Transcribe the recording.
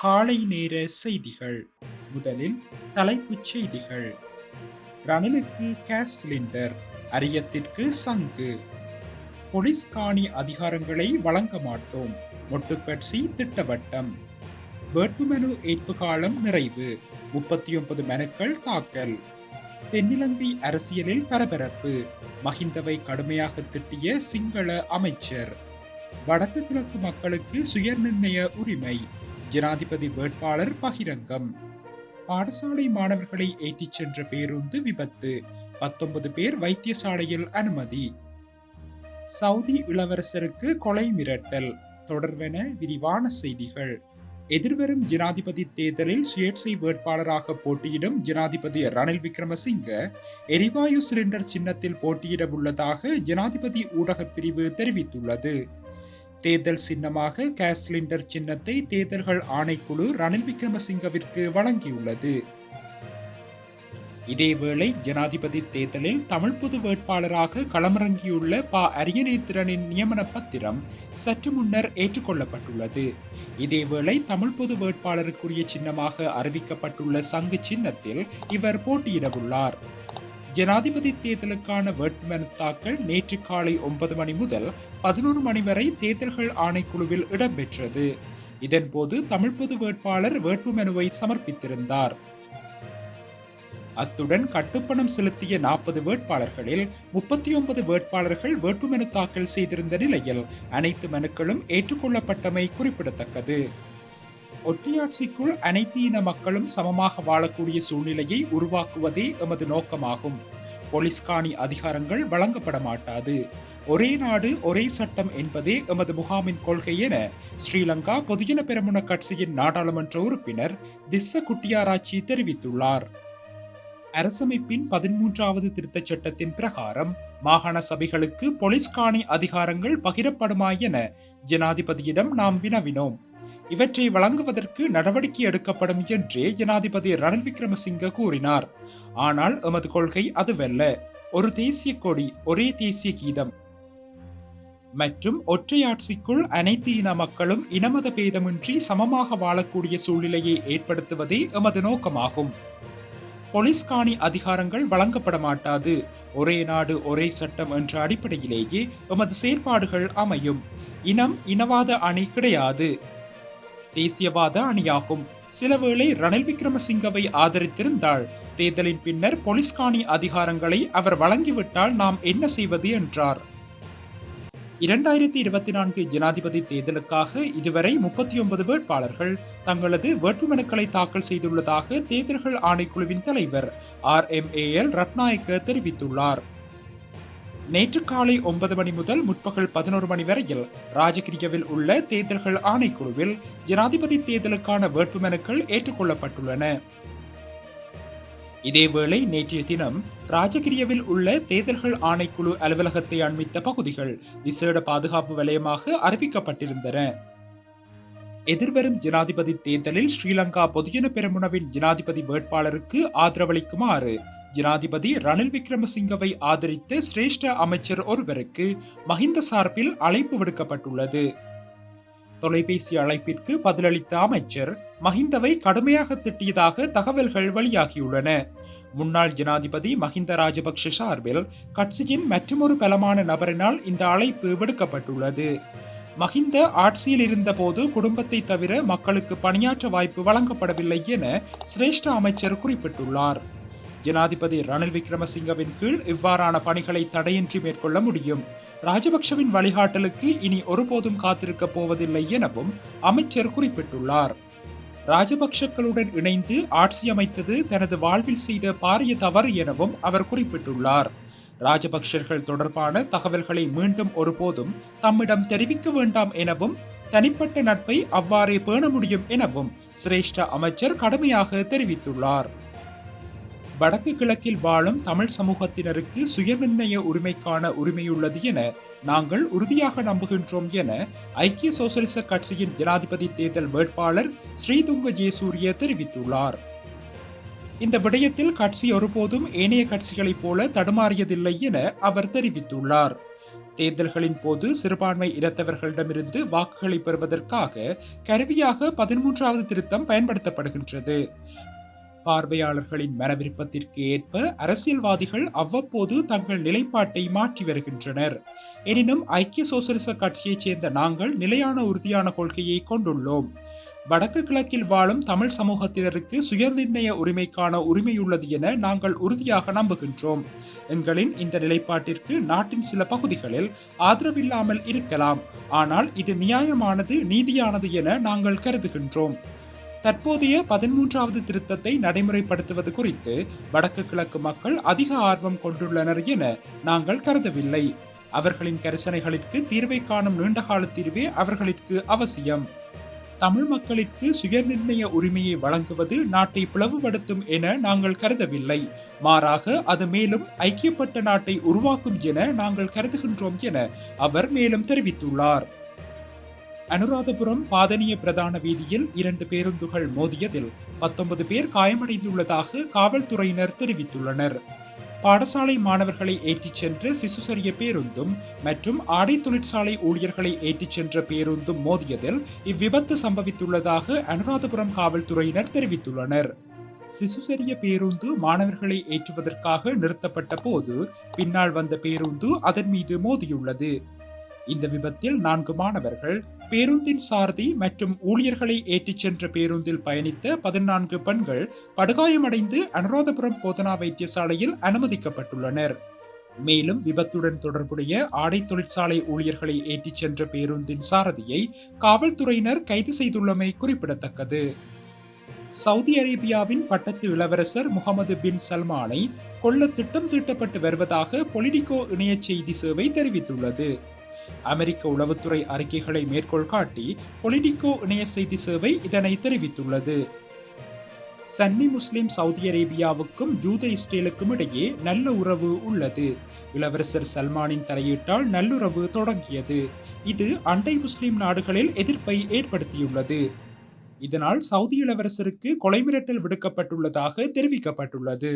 காலை நேர செய்திகள். முதலில் தலைப்புச் செய்திகள். ரணிலுக்கு கேஸ் சிலிண்டர், அரியத்திற்கு சங்கு. போலீஸ் காணி அதிகாரங்களை வழங்க மாட்டோம், மொட்டுக்கட்சி திட்டவட்டம். வேட்புமனு ஏற்பு காலம் நிறைவு, 39 மனுக்கள் தாக்கல். தென்னிலங்கை அரசியலில் பரபரப்பு, மஹிந்தவை கடுமையாக திட்டிய சிங்கள அமைச்சர். வடக்கு கிழக்கு மக்களுக்கு சுயநிர்ணய உரிமை, ஜனாதிபதி வேட்பாளர் பகிரங்கம். பாடசாலை மாணவர்களை ஏற்றிச் சென்ற பேருந்து விபத்து, 19 பேர் வைத்தியசாலையில் அனுமதி. சவுதி இளவரசருக்கு கொலை மிரட்டல் தொடர்வென விரிவான செய்திகள். எதிர்வரும் ஜனாதிபதி தேர்தலில் சுயேட்சை வேட்பாளராக போட்டியிடும் ஜனாதிபதி ரணில் விக்ரமசிங்க எரிவாயு சிலிண்டர் சின்னத்தில் போட்டியிட உள்ளதாக ஜனாதிபதி ஊடகப் பிரிவு தெரிவித்துள்ளது. தேர்தல் சின்னமாக கேஸ் சிலிண்டர் சின்னத்தை தேர்தல்கள் ஆணைக்குழு ரணில் விக்ரமசிங்கவிற்கு வழங்கியுள்ளது. இதேவேளை ஜனாதிபதி தேர்தலில் தமிழ் பொது வேட்பாளராக களமிறங்கியுள்ள அரியநேத்திரனின் நியமன பத்திரம் சற்று முன்னர் ஏற்றுக்கொள்ளப்பட்டுள்ளது. இதேவேளை தமிழ் பொது வேட்பாளருக்குரிய சின்னமாக அறிவிக்கப்பட்டுள்ள சங்கு சின்னத்தில் இவர் போட்டியிடவுள்ளார். ஜனாதிபதி தேர்தலுக்கான வேட்புமனு தாக்கல் நேற்று காலை 9 மணி முதல் 11 மணி வரை தேர்தல்கள் ஆணைக்குழுவில் இடம்பெற்றது. இதன்போது தமிழ் பொது வேட்பாளர் வேட்புமனுவை சமர்ப்பித்திருந்தார். அத்துடன் கட்டுப்பணம் செலுத்திய 40 வேட்பாளர்களில் 39 வேட்பாளர்கள் வேட்புமனு தாக்கல் செய்திருந்த நிலையில் அனைத்து மனுக்களும் ஏற்றுக்கொள்ளப்பட்டமை குறிப்பிடத்தக்கது. ஒற்றையாட்சிக்குள் அனைத்து இன மக்களும் சமமாக வாழக்கூடிய சூழ்நிலையை உருவாக்குவதே எமது நோக்கமாகும். போலீஸ் காணி அதிகாரங்கள் வழங்கப்பட மாட்டாது. ஒரே நாடு ஒரே சட்டம் என்பதே எமது முகாமின் கொள்கை என ஸ்ரீலங்கா பொதுஜன பெரமுன கட்சியின் நாடாளுமன்ற உறுப்பினர் திஸ்ஸ குட்டியாராச்சி தெரிவித்துள்ளார். அரசமைப்பின் 13வது திருத்தச் சட்டத்தின் பிரகாரம் மாகாண சபைகளுக்கு போலீஸ் காணி அதிகாரங்கள் பகிரப்படுமா என ஜனாதிபதியிடம் நாம் வினவினோம். இவற்றை வழங்குவதற்கு நடவடிக்கை எடுக்கப்படும் என்றே ஜனாதிபதி ரணில் விக்ரமசிங்க கூறினார். ஆனால் எமது கொள்கை அதுவல்ல. ஒரு தேசிய கொடி, ஒரே தேசிய கீதம் மற்றும் ஒற்றையாட்சிக்குள் அனைத்து இன மக்களும் இனமத பேதமின்றி சமமாக வாழக்கூடிய சூழ்நிலையை ஏற்படுத்துவதே எமது நோக்கமாகும். போலீஸ் காணி அதிகாரங்கள் வழங்கப்பட மாட்டாது. ஒரே நாடு ஒரே சட்டம் என்ற அடிப்படையிலேயே எமது செயற்பாடுகள் அமையும். இனம் இனவாத அணி கிடையாது, தேசியவாத அணியாகும். சிலவேளை ரணில் விக்ரமசிங்கவை ஆதரித்திருந்தால் தேர்தலின் பின்னர் போலீஸ் காணி அதிகாரங்களை அவர் வழங்கிவிட்டால் நாம் என்ன செய்வது என்றார். 2024 ஜனாதிபதி தேர்தலுக்காக இதுவரை 39 வேட்பாளர்கள் தங்களது வேட்புமனுக்களை தாக்கல் செய்துள்ளதாக தேர்தல்கள் ஆணைக்குழுவின் தலைவர் RMAL ரட்நாயக்க தெரிவித்துள்ளார். நேற்று காலை 9 மணி முதல் முற்பகல் 11 மணி வரையில் ராஜகிரியவில் உள்ள தேர்தல்கள் ஆணைக்குழுவில் ஜனாதிபதி தேர்தலுக்கான வேட்புமனுக்கள் ஏற்றுக்கொள்ளப்பட்டுள்ளன. இதேவேளை நேற்றைய தினம் ராஜகிரியவில் உள்ள தேர்தல்கள் ஆணைக்குழு அலுவலகத்தை அண்மித்த பகுதிகள் விசேட பாதுகாப்பு வலயமாக அறிவிக்கப்பட்டிருந்தன. எதிர்வரும் ஜனாதிபதி தேர்தலில் ஸ்ரீலங்கா பொதுஜன பெரமுனவின் ஜனாதிபதி வேட்பாளருக்கு ஆதரவளிக்குமாறு ஜனாதிபதி ரணில் விக்ரமசிங்கவை ஆதரித்த சிரேஷ்ட அமைச்சர் ஒருவருக்கு மஹிந்த சார்பில் அழைப்பு விடுக்கப்பட்டுள்ளது. தொலைபேசி அழைப்பிற்கு பதிலளித்த அமைச்சர் மஹிந்தவை கடுமையாக திட்டியதாக தகவல்கள் வெளியாகியுள்ளன. முன்னாள் ஜனாதிபதி மஹிந்த ராஜபக்ஷ சார்பில் கட்சியின் மற்றொரு பலமான நபரினால் இந்த அழைப்பு விடுக்கப்பட்டுள்ளது. மஹிந்த ஆட்சியில் இருந்தபோது குடும்பத்தை தவிர மக்களுக்கு பணியாற்ற வாய்ப்பு வழங்கப்படவில்லை என சிரேஷ்ட அமைச்சர் குறிப்பிட்டுள்ளார். ஜனாதிபதி ரணில் விக்ரமசிங்கவின் கீழ் இவ்வாறான பணிகளை தடையின்றி மேற்கொள்ள முடியும். ராஜபக்ஷவின் வழிகாட்டலுக்கு இனி ஒருபோதும் காத்திருக்க போவதில்லை எனவும் அமைச்சர் குறிப்பிட்டுள்ளார். ராஜபக்ஷக்களுடன் இணைந்து ஆட்சி அமைத்தது தனது வாழ்வில் செய்த பாரிய தவறு எனவும் அவர் குறிப்பிட்டுள்ளார். ராஜபக்ஷர்கள் தொடர்பான தகவல்களை மீண்டும் ஒருபோதும் தம்மிடம் தெரிவிக்க வேண்டாம் எனவும் தனிப்பட்ட நட்பை அவ்வாறே பேண முடியும் எனவும் சிரேஷ்ட அமைச்சர் கடுமையாக தெரிவித்துள்ளார். வடக்கு கிழக்கில் வாழும் தமிழ் சமூகத்தினருக்கு சுயநிர்ணய உரிமைக்கான உரிமையுள்ளது என நாங்கள் உறுதியாக நம்புகின்றோம் என ஐக்கிய சோசலிச கட்சியின் ஜனாதிபதி தேர்தல் வேட்பாளர் ஸ்ரீதுங்க ஜெயசூரிய தெரிவித்துள்ளார். இந்த விடயத்தில் கட்சி ஒருபோதும் ஏனைய கட்சிகளைப் போல தடுமாறியதில்லை என அவர் தெரிவித்துள்ளார். தேர்தல்களின் போது சிறுபான்மை இனத்தவர்களிடமிருந்து வாக்குகளை பெறுவதற்காக கருவியாக 13வது திருத்தம் பயன்படுத்தப்படுகின்றது. பார்வையாளர்களின் மனவிருப்பத்திற்கு ஏற்ப அரசியல்வாதிகள் அவ்வப்போது தங்கள் நிலைப்பாட்டை மாற்றி வருகின்றனர். எனினும் ஐக்கிய சோசலிச கட்சியைச் சேர்ந்த நாங்கள் நிலையான உறுதியான கொள்கையை கொண்டுள்ளோம். வடக்கு கிழக்கில் வாழும் தமிழ் சமூகத்தினருக்கு சுயநிர்ணய உரிமைக்கான உரிமையுள்ளது என நாங்கள் உறுதியாக நம்புகின்றோம். எங்களின் இந்த நிலைப்பாட்டிற்கு நாட்டின் சில பகுதிகளில் ஆதரவில்லாமல் இருக்கலாம், ஆனால் இது நியாயமானது, நீதியானது என நாங்கள் கருதுகின்றோம். தற்போதைய 13வது திருத்தத்தை நடைமுறைப்படுத்துவது குறித்து வடக்கு கிழக்கு மக்கள் அதிக ஆர்வம் கொண்டுள்ளனர் என நாங்கள் கருதவில்லை. அவர்களின் கரிசனைகளுக்கு தீர்வை காணும் நீண்டகால தீர்வே அவர்களுக்கு அவசியம். தமிழ் மக்களுக்கு சுயநிர்ணய உரிமையை வழங்குவது நாட்டை பிளவுபடுத்தும் என நாங்கள் கருதவில்லை. மாறாக அது மேலும் ஐக்கியப்பட்ட நாட்டை உருவாக்கும் என நாங்கள் கருதுகின்றோம் என அவர் மேலும் தெரிவித்துள்ளார். அனுராதபுரம் பாதனிய பிரதான வீதியில் 2 பேருந்துகள் மோதியதில் 19 பேர் காயமடைந்துள்ளதாக காவல்துறையினர் தெரிவித்துள்ளனர். பாடசாலை மாணவர்களை ஏற்றிச் சென்ற சிசுசரிய பேருந்தும் மற்றும் ஆடை தொழிற்சாலை ஊழியர்களை ஏற்றிச் சென்ற பேருந்தும் மோதியதில் இவ்விபத்து சம்பவித்துள்ளதாக அனுராதபுரம் காவல்துறையினர் தெரிவித்துள்ளனர். சிசுசரிய பேருந்து மாணவர்களை ஏற்றுவதற்காக நிறுத்தப்பட்ட போது பின்னால் வந்த பேருந்து அதன் மீது மோதியுள்ளது. இந்த விபத்தில் 4 மாணவர்கள், பேருந்தின் சாரதி மற்றும் ஊழியர்களை ஏற்றிச் சென்ற பேருந்தில் பயணித்த 14 பெண்கள் படுகாயமடைந்து அனுராதபுரம் போதனா வைத்தியசாலையில் அனுமதிக்கப்பட்டுள்ளனர். மேலும் விபத்துடன் தொடர்புடைய ஆடை தொழிற்சாலை ஊழியர்களை ஏற்றிச் சென்ற பேருந்தின் சாரதியை காவல்துறையினர் கைது செய்துள்ளமை குறிப்பிடத்தக்கது. சவுதி அரேபியாவின் பட்டத்து இளவரசர் முகமது பின் சல்மானை கொல்ல திட்டம் தீட்டப்பட்டு வருவதாக பொலிடிகோ இணைய செய்தி சேவை தெரிவித்துள்ளது. அமெரிக்க உளவுத்துறை அறிக்கைகளை மேற்கோள் காட்டி பொலிடிகோ இணைய செய்தி சேவை இதனை தெரிவித்துள்ளது. சன்னி முஸ்லிம் சவுதி அரேபியாவுக்கும் யூத இஸ்ரேலுக்கும் இடையே நல்ல உறவு உள்ளது. இளவரசர் சல்மானின் தலையீட்டால் நல்லுறவு தொடங்கியது. இது அண்டை முஸ்லிம் நாடுகளில் எதிர்ப்பை ஏற்படுத்தியுள்ளது. இதனால் சவுதி இளவரசருக்கு கொலை மிரட்டல் விடுக்கப்பட்டுள்ளதாக தெரிவிக்கப்பட்டுள்ளது.